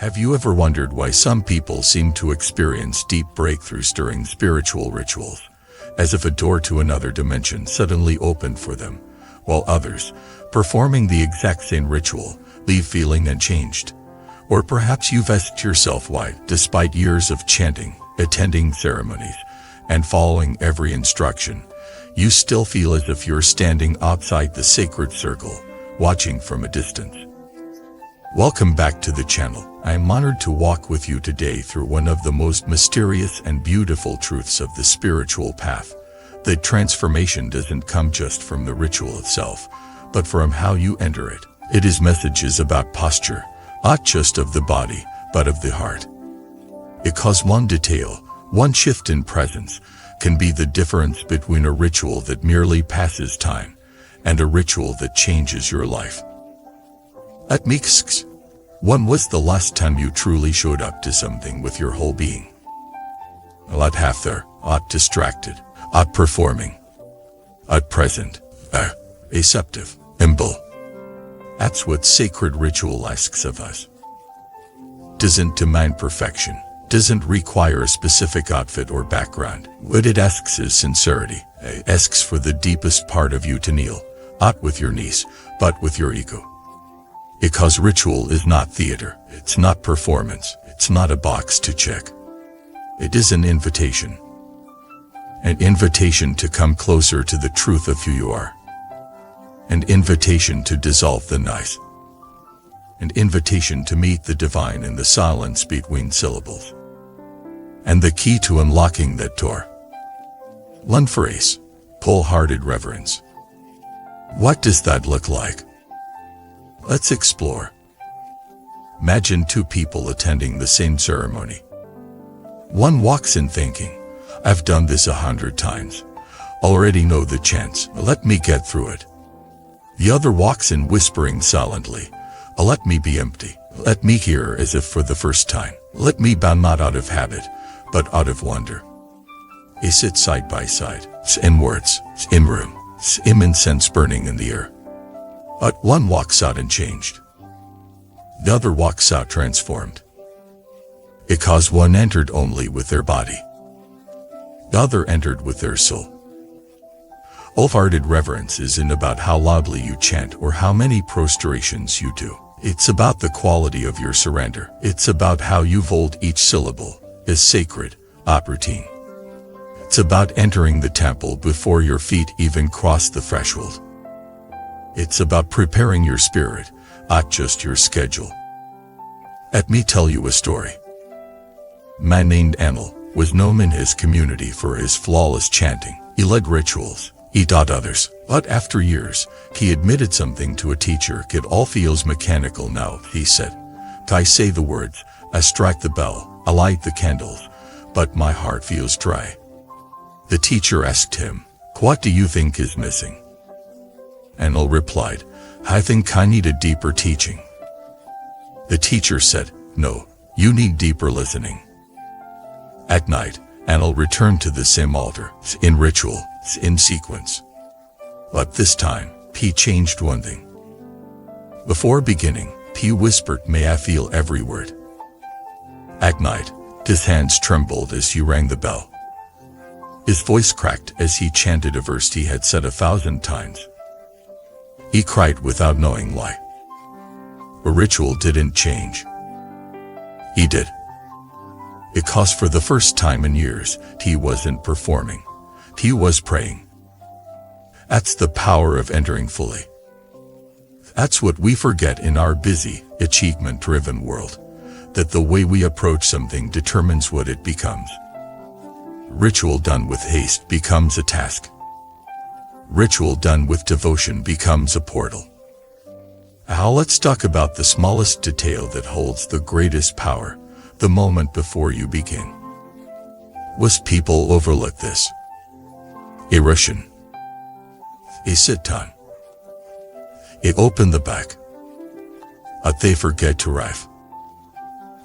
Have you ever wondered why some people seem to experience deep breakthroughs during spiritual rituals, as if a door to another dimension suddenly opened for them, while others, performing the exact same ritual, leave feeling unchanged? Or perhaps you've asked yourself why, despite years of chanting, attending ceremonies, and following every instruction, you still feel as if you're standing outside the sacred circle, watching from a distance. Welcome back to the channel. I am honored to walk with you today through one of the most mysterious and beautiful truths of the spiritual path. That transformation doesn't come just from the ritual itself, but from how you enter it. It is messages about posture, not just of the body, but of the heart. Because one detail, one shift in presence, can be the difference between a ritual that merely passes time and a ritual that changes your life. At Meeks, when was the last time you truly showed up to something with your whole being? Not half there, not distracted, not performing, not present, receptive, humble. That's what sacred ritual asks of us. Doesn't demand perfection, doesn't require a specific outfit or background. What it asks is sincerity. It asks for the deepest part of you to kneel, not with your knees, but with your ego. Because ritual is not theater, it's not performance, it's not a box to check. It is an invitation. An invitation to come closer to the truth of who you are. An invitation to dissolve the noise. An invitation to meet the divine in the silence between syllables. And the key to unlocking that door. One phrase, wholehearted reverence. What does that look like? Let's explore. Imagine two people attending the same ceremony. One walks in thinking, I've done this 100 times. Already know the chants, let me get through it. The other walks in whispering silently, let me be empty. Let me hear as if for the first time. Let me bow not out of habit, but out of wonder. They sit side by side, in words, in room, in incense burning in the air. But one walks out and changed. The other walks out transformed. Because one entered only with their body. The other entered with their soul. Wholehearted reverence isn't about how loudly you chant or how many prostrations you do. It's about the quality of your surrender. It's about how you hold each syllable as sacred, not routine. It's about entering the temple before your feet even cross the threshold. It's about preparing your spirit, not just your schedule. Let me tell you a story. A man named Anil was known in his community for his flawless chanting. He led rituals, he taught others, but after years, he admitted something to a teacher. It all feels mechanical now, he said. I say the words, I strike the bell, I light the candles, but my heart feels dry. The teacher asked him, what do you think is missing? Anil replied, I think I need a deeper teaching. The teacher said, no, you need deeper listening. At night, Anil returned to the same altar, in ritual, in sequence. But this time, he changed one thing. Before beginning, he whispered, may I feel every word. At night, his hands trembled as he rang the bell. His voice cracked as he chanted a verse he had said 1,000 times. He cried without knowing why. The ritual didn't change. He did. Because for the first time in years, he wasn't performing. He was praying. That's the power of entering fully. That's what we forget in our busy, achievement-driven world, that the way we approach something determines what it becomes. Ritual done with haste becomes a task. Ritual done with devotion becomes a portal. Now let's talk about the smallest detail that holds the greatest power, the moment before you begin. Most people overlook this. A Russian. A sit down. A open the back. But they forget to rive.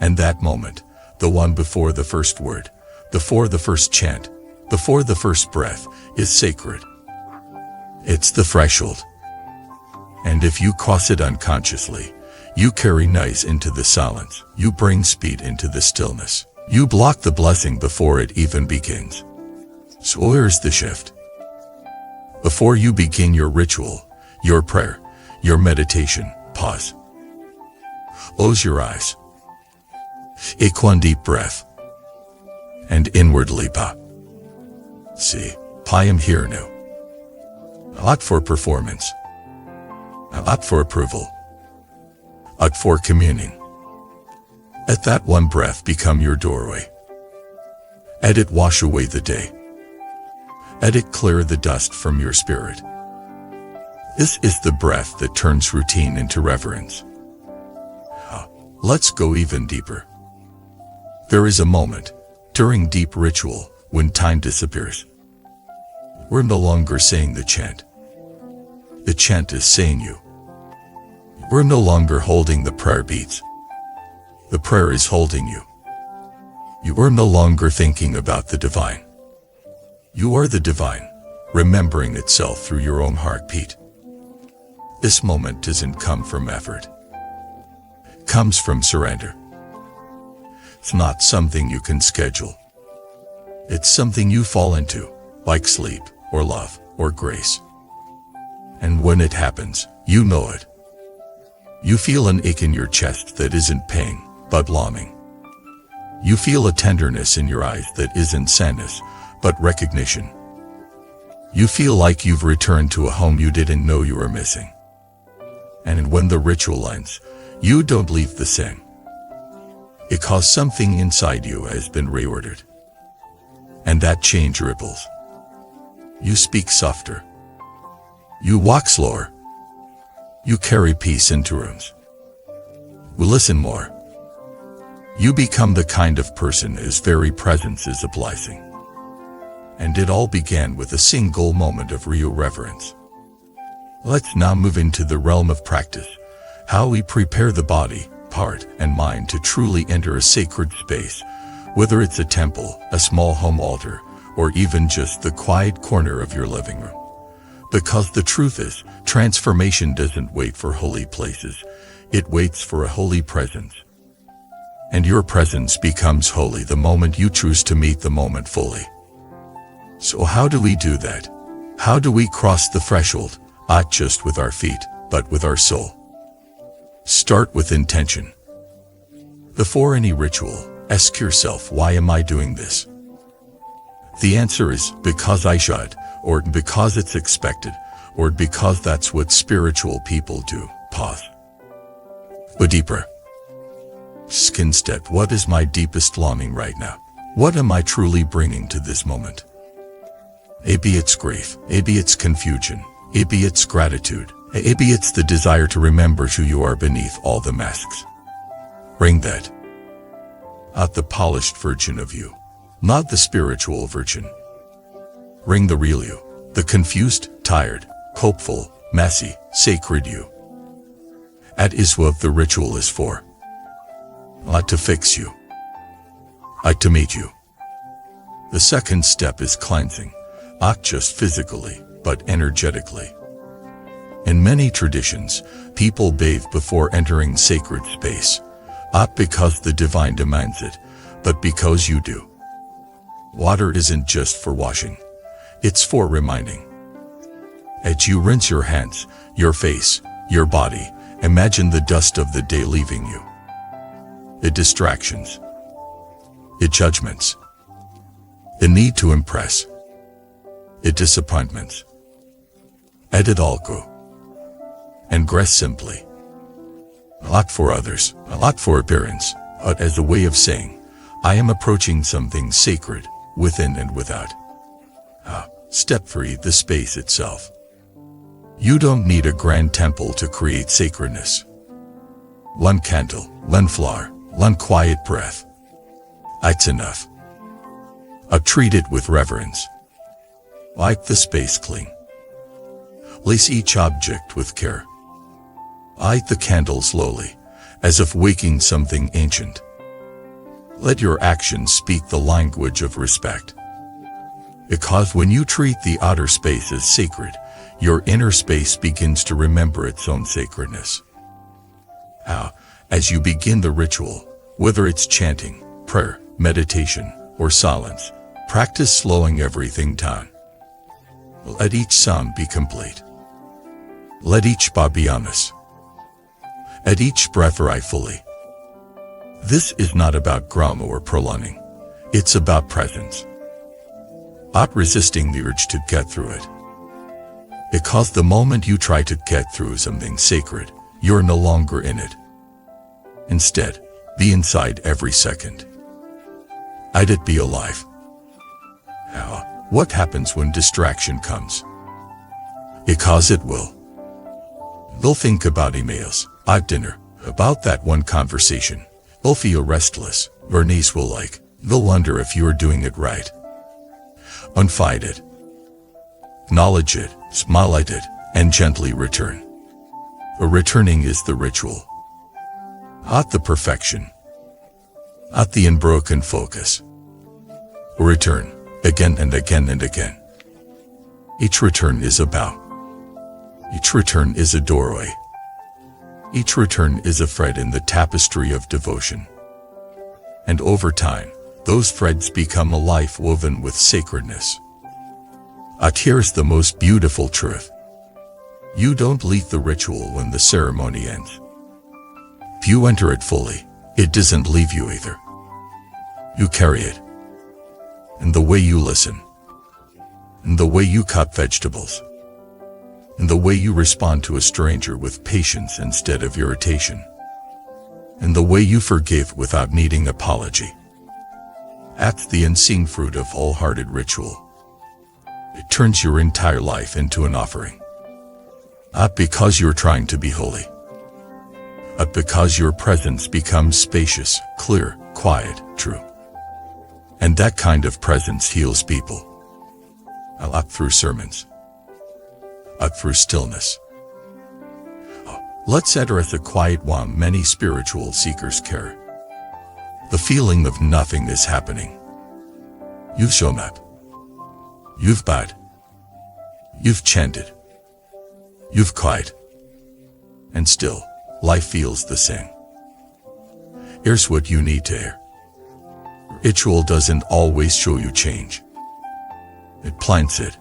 And that moment, the one before the first word, before the first chant, before the first breath, is sacred. It's the threshold. And if you cross it unconsciously, You carry noise into the silence. You bring speed into the stillness. You block the blessing before it even begins. So where's the shift? Before you begin your ritual, your prayer, your meditation, pause. Close your eyes. Take one deep breath. And inwardly bow. See, I am here now. Not for performance. Not for approval. Not for communing. Let that one breath become your doorway. Let it wash away the day. Let it clear the dust from your spirit. This is the breath that turns routine into reverence. Let's go even deeper. There is a moment, during deep ritual, when time disappears. We're no longer saying the chant. The chant is saying you. We're no longer holding the prayer beats. The prayer is holding you. You are no longer thinking about the divine. You are the divine, remembering itself through your own heartbeat. This moment doesn't come from effort. It comes from surrender. It's not something you can schedule. It's something you fall into, like sleep, or love, or grace. And when it happens, you know it. You feel an ache in your chest that isn't pain, but longing. You feel a tenderness in your eyes that isn't sadness, but recognition. You feel like you've returned to a home you didn't know you were missing. And when the ritual ends, you don't leave the same. Because something inside you has been reordered. And that change ripples. You speak softer. You walk slower. You carry peace into rooms. You listen more. You become the kind of person whose very presence is a blessing. And it all began with a single moment of real reverence. Let's now move into the realm of practice, how we prepare the body, heart, and mind to truly enter a sacred space, whether it's a temple, a small home altar, or even just the quiet corner of your living room. Because the truth is, transformation doesn't wait for holy places, it waits for a holy presence. And your presence becomes holy the moment you choose to meet the moment fully. So how do we do that? How do we cross the threshold, not just with our feet, but with our soul? Start with intention. Before any ritual, ask yourself, why am I doing this? The answer is, because I should, or because it's expected, or because that's what spiritual people do. Pause. Go deeper. Instead, what is my deepest longing right now? What am I truly bringing to this moment? Maybe it's grief, maybe it's confusion, maybe it's gratitude, maybe it's the desire to remember who you are beneath all the masks. Bring that. Not the polished version of you, not the spiritual version. Bring the real you, the confused, tired, hopeful, messy, sacred you. That is what the ritual is for. Not to fix you, not to meet you. The second step is cleansing, not just physically, but energetically. In many traditions, people bathe before entering sacred space, not because the divine demands it, but because you do. Water isn't just for washing, it's for reminding. As you rinse your hands, your face, your body, imagine the dust of the day leaving you. The distractions, the judgments, the need to impress, the disappointments. Let it all go. And rest simply. Not for others, not for appearance, but as a way of saying, I am approaching something sacred, within and without. Step 3, the space itself. You don't need a grand temple to create sacredness. One candle, one flower, one quiet breath. That's enough. Treat it with reverence. Wipe the space clean. Place each object with care. Light the candle slowly, as if waking something ancient. Let your actions speak the language of respect. Because when you treat the outer space as sacred, your inner space begins to remember its own sacredness. As you begin the ritual, whether it's chanting, prayer, meditation, or silence, practice slowing everything down. Let each sound be complete. Let each ba be honest. At each breath arrive fully. This is not about grammar or prolonging. It's about presence. Not resisting the urge to get through it. Because the moment you try to get through something sacred, you're no longer in it. Instead, be inside every second. I'd it be alive. What happens when distraction comes? Because it will. They'll think about emails, at dinner, about that one conversation. They'll feel restless. Bernice will they'll wonder if you're doing it right. Unfight it. Acknowledge it, smile at it, and gently return. Returning is the ritual. Not the perfection. Not the unbroken focus. Return, again and again and again. Each return is a bow. Each return is a doorway. Each return is a thread in the tapestry of devotion. And over time, those threads become a life woven with sacredness. Here's the most beautiful truth. You don't leave the ritual when the ceremony ends. If you enter it fully, it doesn't leave you either. You carry it. In the way you listen. In the way you cut vegetables. In the way you respond to a stranger with patience instead of irritation. In the way you forgive without needing apology. That's the unseen fruit of wholehearted ritual. It turns your entire life into an offering. Not because you're trying to be holy, but because your presence becomes spacious, clear, quiet, true. And that kind of presence heals people. Up through sermons. Up through stillness. Let's enter the quiet one many spiritual seekers carry. The feeling of nothing is happening. You've shown up. You've bowed. You've chanted. You've cried. And still, life feels the same. Here's what you need to hear. Ritual doesn't always show you change. It plants it.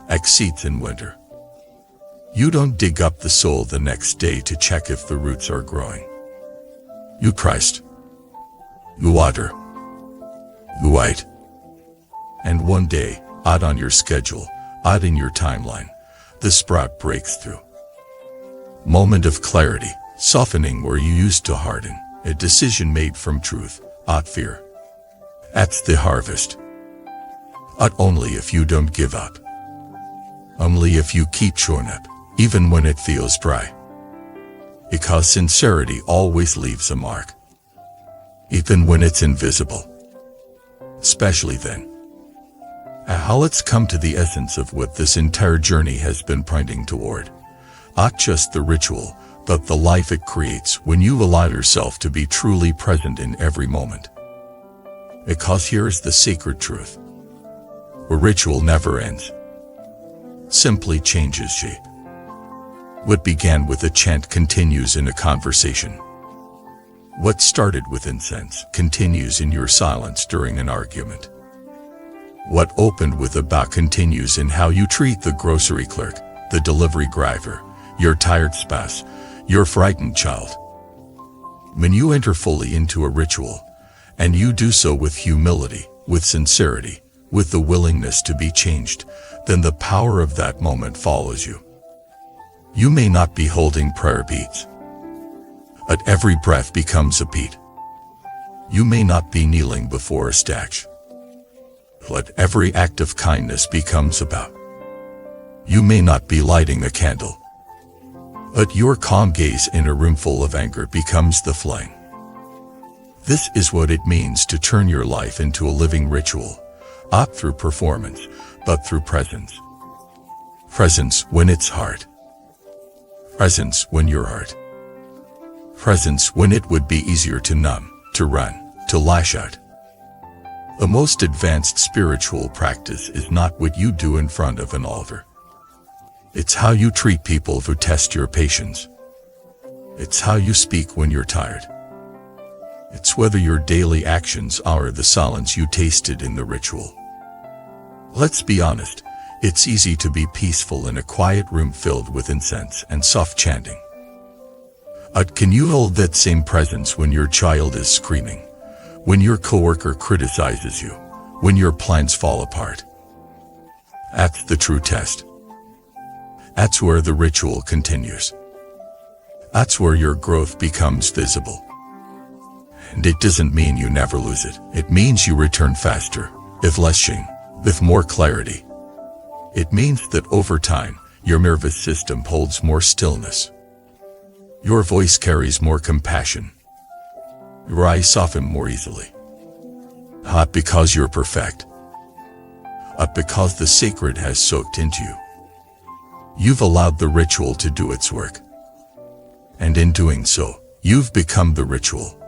Like seeds in winter. You don't dig up the soil the next day to check if the roots are growing. You Christ. You water. You wait. And one day, out on your schedule, out in your timeline, the sprout breaks through. Moment of clarity, softening where you used to harden, a decision made from truth, not fear. That's the harvest. Not only if you don't give up. Only if you keep showing up, even when it feels dry. Because sincerity always leaves a mark. Even when it's invisible. Especially then. Now let's come to the essence of what this entire journey has been pointing toward. Not just the ritual, but the life it creates when you allow yourself to be truly present in every moment. Because here is the sacred truth. A ritual never ends. Simply changes shape. What began with a chant continues in a conversation. What started with incense continues in your silence during an argument. What opened with a bow continues in how you treat the grocery clerk, the delivery driver, your tired spouse, your frightened child. When you enter fully into a ritual, and you do so with humility, with sincerity, with the willingness to be changed, then the power of that moment follows you. You may not be holding prayer beads, but every breath becomes a beat. You may not be kneeling before a statue, but every act of kindness becomes a bow. You may not be lighting a candle, but your calm gaze in a room full of anger becomes the flame. This is what it means to turn your life into a living ritual, not through performance, but through presence. Presence when it's hard. Presence when you're hurt. Presence when it would be easier to numb, to run, to lash out. The most advanced spiritual practice is not what you do in front of an altar. It's how you treat people who test your patience. It's how you speak when you're tired. It's whether your daily actions are the silence you tasted in the ritual. Let's be honest, it's easy to be peaceful in a quiet room filled with incense and soft chanting. But can you hold that same presence when your child is screaming, when your coworker criticizes you, when your plans fall apart? That's the true test. That's where the ritual continues. That's where your growth becomes visible. And it doesn't mean you never lose it. It means you return faster, with less shame, with more clarity. It means that over time, your nervous system holds more stillness. Your voice carries more compassion. Your eyes soften more easily. Not because you're perfect, but because the sacred has soaked into you. You've allowed the ritual to do its work. And in doing so, you've become the ritual.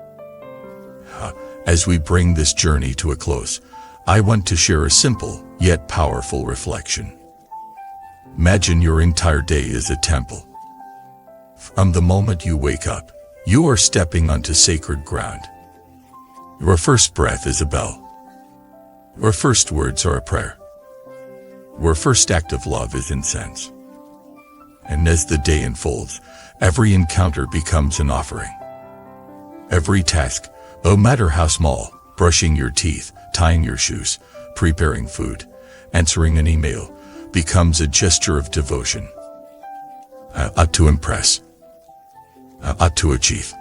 As we bring this journey to a close, I want to share a simple, yet powerful reflection. Imagine your entire day is a temple. From the moment you wake up, you are stepping onto sacred ground. Your first breath is a bell. Your first words are a prayer. Your first act of love is incense. And as the day unfolds, every encounter becomes an offering. Every task, no matter how small, brushing your teeth, tying your shoes, preparing food, answering an email, becomes a gesture of devotion. To impress. To achieve.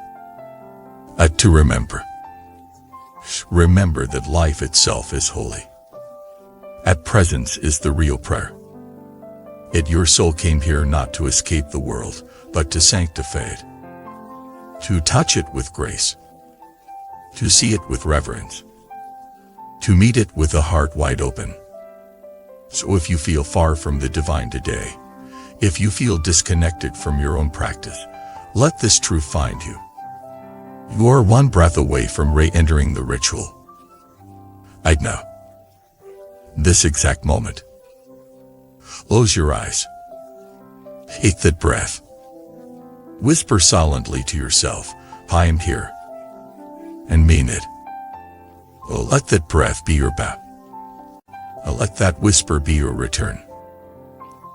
To remember. Remember that life itself is holy. At presence is the real prayer. Your soul came here not to escape the world, but to sanctify it. To touch it with grace. To see it with reverence. To meet it with a heart wide open. So if you feel far from the divine today, if you feel disconnected from your own practice, let this truth find you. You are one breath away from re-entering the ritual. Right now. This exact moment. Close your eyes. Take that breath. Whisper silently to yourself, I am here. And mean it. Let that breath be your bow. Let that whisper be your return.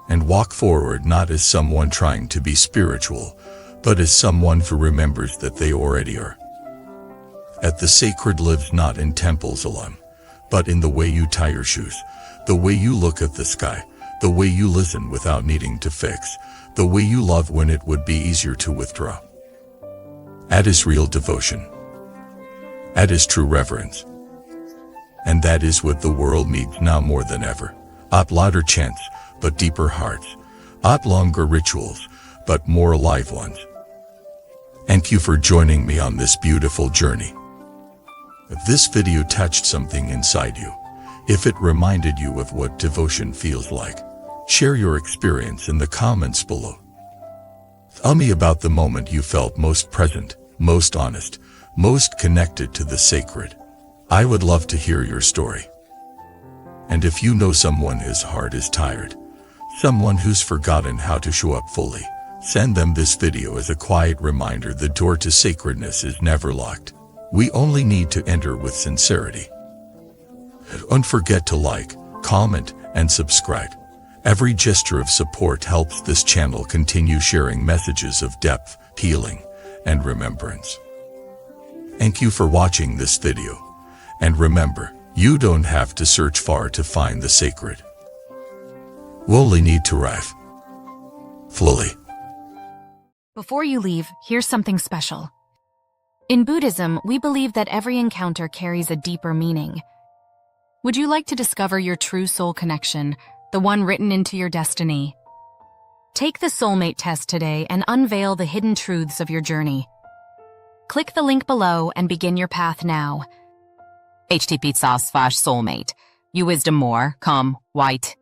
And walk forward not as someone trying to be spiritual, but as someone who remembers that they already are. At the sacred lives not in temples alone, but in the way you tie your shoes, the way you look at the sky, the way you listen without needing to fix, the way you love when it would be easier to withdraw. That is real devotion. That is true reverence. And that is what the world needs now more than ever. Not louder chants, but deeper hearts. Not longer rituals, but more alive ones. Thank you for joining me on this beautiful journey. If this video touched something inside you, if it reminded you of what devotion feels like, share your experience in the comments below. Tell me about the moment you felt most present, most honest, most connected to the sacred. I would love to hear your story. And if you know someone whose heart is tired, someone who's forgotten how to show up fully, send them this video as a quiet reminder the door to sacredness is never locked. We only need to enter with sincerity. Don't forget to like, comment, and subscribe. Every gesture of support helps this channel continue sharing messages of depth, healing, and remembrance. Thank you for watching this video. And remember, you don't have to search far to find the sacred. We only need to arrive fully. Before you leave, here's something special. In Buddhism, we believe that every encounter carries a deeper meaning. Would you like to discover your true soul connection, the one written into your destiny? Take the Soulmate Test today and unveil the hidden truths of your journey. Click the link below and begin your path now. http://soulmate. You wisdom more, come, white.